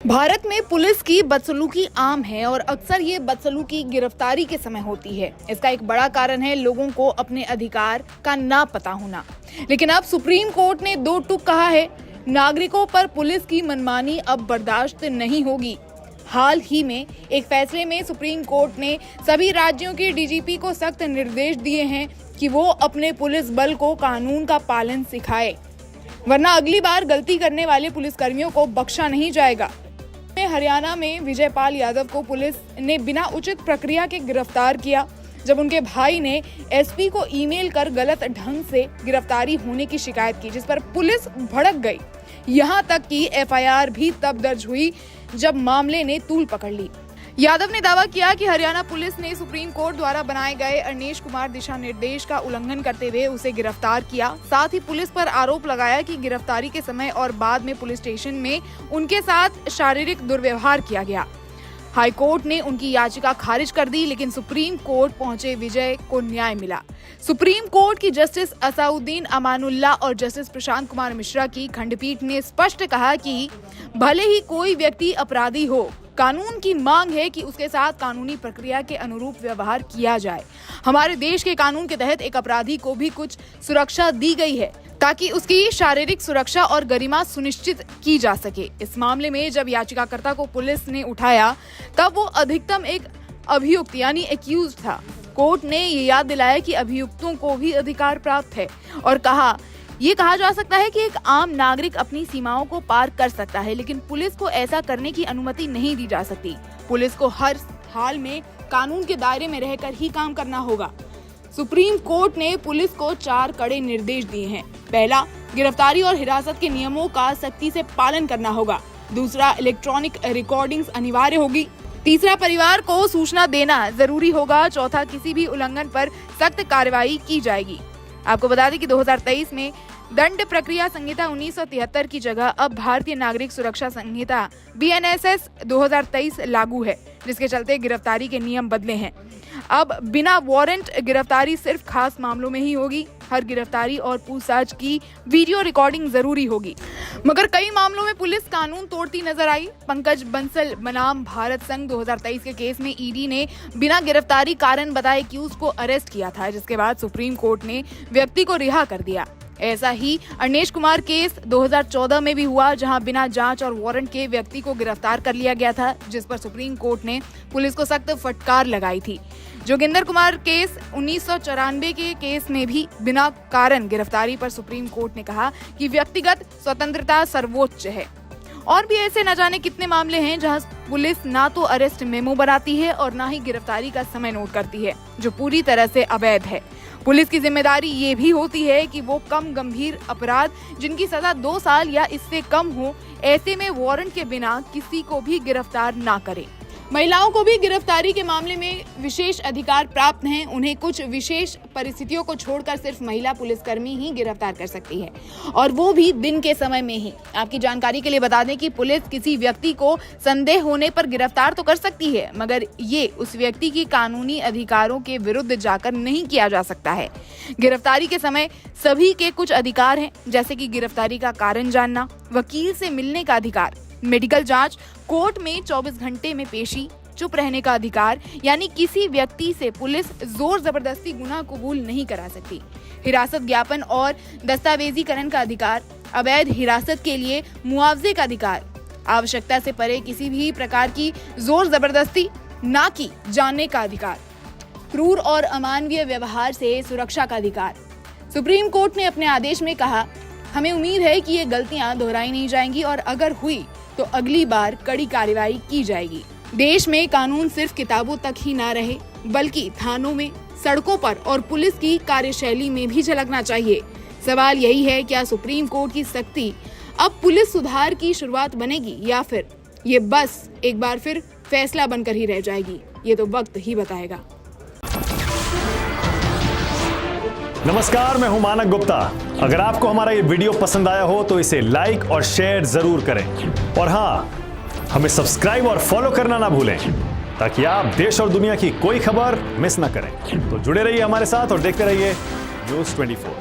भारत में पुलिस की बदसलूकी आम है और अक्सर ये बदसलूकी गिरफ्तारी के समय होती है। इसका एक बड़ा कारण है लोगों को अपने अधिकार का ना पता होना। लेकिन अब सुप्रीम कोर्ट ने दो टूक कहा है, नागरिकों पर पुलिस की मनमानी अब बर्दाश्त नहीं होगी। हाल ही में एक फैसले में सुप्रीम कोर्ट ने सभी राज्यों के डीजीपी को सख्त निर्देश दिए हैं कि वो अपने पुलिस बल को कानून का पालन सिखाए, वरना अगली बार गलती करने वाले पुलिसकर्मियों को बख्शा नहीं जाएगा। हरियाणा में विजयपाल यादव को पुलिस ने बिना उचित प्रक्रिया के गिरफ्तार किया, जब उनके भाई ने एसपी को ईमेल कर गलत ढंग से गिरफ्तारी होने की शिकायत की, जिस पर पुलिस भड़क गई। यहां तक कि एफआईआर भी तब दर्ज हुई जब मामले ने तूल पकड़ ली। यादव ने दावा किया कि हरियाणा पुलिस ने सुप्रीम कोर्ट द्वारा बनाए गए अरनेश कुमार दिशा निर्देश का उल्लंघन करते हुए उसे गिरफ्तार किया। साथ ही पुलिस पर आरोप लगाया कि गिरफ्तारी के समय और बाद में पुलिस स्टेशन में उनके साथ शारीरिक दुर्व्यवहार किया गया। हाई कोर्ट ने उनकी याचिका खारिज कर दी, लेकिन सुप्रीम कोर्ट पहुंचे विजय को न्याय मिला। सुप्रीम कोर्ट की जस्टिस असाउद्दीन अमानुल्लाह और जस्टिस प्रशांत कुमार मिश्रा की खंडपीठ ने स्पष्ट कहा कि भले ही कोई व्यक्ति अपराधी हो, कानून की मांग है कि उसके साथ कानूनी प्रक्रिया के अनुरूप व्यवहार किया जाए। हमारे देश के कानून के तहत एक अपराधी को भी कुछ सुरक्षा दी गई है ताकि उसकी शारीरिक सुरक्षा और गरिमा सुनिश्चित की जा सके। इस मामले में जब याचिकाकर्ता को पुलिस ने उठाया तब वो अधिकतम एक अभियुक्त यानी एक्यूज था। कोर्ट ने ये याद दिलाया कि अभियुक्तों को भी अधिकार प्राप्त है और ये कहा जा सकता है कि एक आम नागरिक अपनी सीमाओं को पार कर सकता है, लेकिन पुलिस को ऐसा करने की अनुमति नहीं दी जा सकती। पुलिस को हर हाल में कानून के दायरे में रहकर ही काम करना होगा। सुप्रीम कोर्ट ने पुलिस को 4 कड़े निर्देश दिए हैं। पहला, गिरफ्तारी और हिरासत के नियमों का सख्ती से पालन करना होगा। दूसरा, इलेक्ट्रॉनिक रिकॉर्डिंग्स अनिवार्य होगी। तीसरा, परिवार को सूचना देना जरूरी होगा। चौथा, किसी भी उल्लंघन पर सख्त कार्रवाई की जाएगी। आपको बता दें कि 2023 में दंड प्रक्रिया संहिता 1973 की जगह अब भारतीय नागरिक सुरक्षा संहिता BNSS 2023 लागू है, जिसके चलते गिरफ्तारी के नियम बदले हैं। अब बिना वारंट गिरफ्तारी सिर्फ खास मामलों में ही होगी। हर गिरफ्तारी और पूछताछ की वीडियो रिकॉर्डिंग जरूरी होगी। मगर कई मामलों में पुलिस कानून तोड़ती नजर आई। पंकज बंसल बनाम भारत संघ 2023 के केस में ईडी ने बिना गिरफ्तारी कारण बताए एक्यूज को अरेस्ट किया था, जिसके बाद सुप्रीम कोर्ट ने व्यक्ति को रिहा कर दिया। ऐसा ही अरनेश कुमार केस 2014 में भी हुआ, जहां बिना जांच और वारंट के व्यक्ति को गिरफ्तार कर लिया गया था, जिस पर सुप्रीम कोर्ट ने पुलिस को सख्त फटकार लगाई थी। जोगिंदर कुमार केस 1994 के केस में भी बिना कारण गिरफ्तारी पर सुप्रीम कोर्ट ने कहा कि व्यक्तिगत स्वतंत्रता सर्वोच्च है। और भी ऐसे न जाने कितने मामले हैं जहां पुलिस ना तो अरेस्ट मेमो बनाती है और ना ही गिरफ्तारी का समय नोट करती है, जो पूरी तरह से अवैध है। पुलिस की जिम्मेदारी ये भी होती है कि वो कम गंभीर अपराध जिनकी सजा 2 साल या इससे कम हो, ऐसे में वारंट के बिना किसी को भी गिरफ्तार ना करे। महिलाओं को भी गिरफ्तारी के मामले में विशेष अधिकार प्राप्त हैं। उन्हें कुछ विशेष परिस्थितियों को छोड़कर सिर्फ महिला पुलिसकर्मी ही गिरफ्तार कर सकती है, और वो भी दिन के समय में ही। आपकी जानकारी के लिए बता दें कि पुलिस किसी व्यक्ति को संदेह होने पर गिरफ्तार तो कर सकती है, मगर ये उस व्यक्ति की कानूनी अधिकारों के विरुद्ध जाकर नहीं किया जा सकता है। गिरफ्तारी के समय सभी के कुछ अधिकार हैं, जैसे कि गिरफ्तारी का कारण जानना, वकील से मिलने का अधिकार, मेडिकल जांच, कोर्ट में 24 घंटे में पेशी, चुप रहने का अधिकार, यानी किसी व्यक्ति से पुलिस जोर जबरदस्ती गुनाह कबूल नहीं करा सकती, हिरासत ज्ञापन और दस्तावेजीकरण का अधिकार, अवैध हिरासत के लिए मुआवजे का अधिकार, आवश्यकता से परे किसी भी प्रकार की जोर जबरदस्ती ना की जाने का अधिकार, क्रूर और अमानवीय व्यवहार से सुरक्षा का अधिकार। सुप्रीम कोर्ट ने अपने आदेश में कहा, हमें उम्मीद है कि ये गलतियां दोहराई नहीं जाएंगी और अगर हुई तो अगली बार कड़ी कार्रवाई की जाएगी। देश में कानून सिर्फ किताबों तक ही ना रहे, बल्कि थानों में, सड़कों पर और पुलिस की कार्यशैली में भी झलकना चाहिए। सवाल यही है, क्या सुप्रीम कोर्ट की सख्ती अब पुलिस सुधार की शुरुआत बनेगी या फिर ये बस एक बार फिर फैसला बनकर ही रह जाएगी? ये तो वक्त ही बताएगा। नमस्कार, मैं हूं मानक गुप्ता। अगर आपको हमारा ये वीडियो पसंद आया हो तो इसे लाइक और शेयर जरूर करें, और हाँ, हमें सब्सक्राइब और फॉलो करना ना भूलें, ताकि आप देश और दुनिया की कोई खबर मिस ना करें। तो जुड़े रहिए हमारे साथ और देखते रहिए News 24।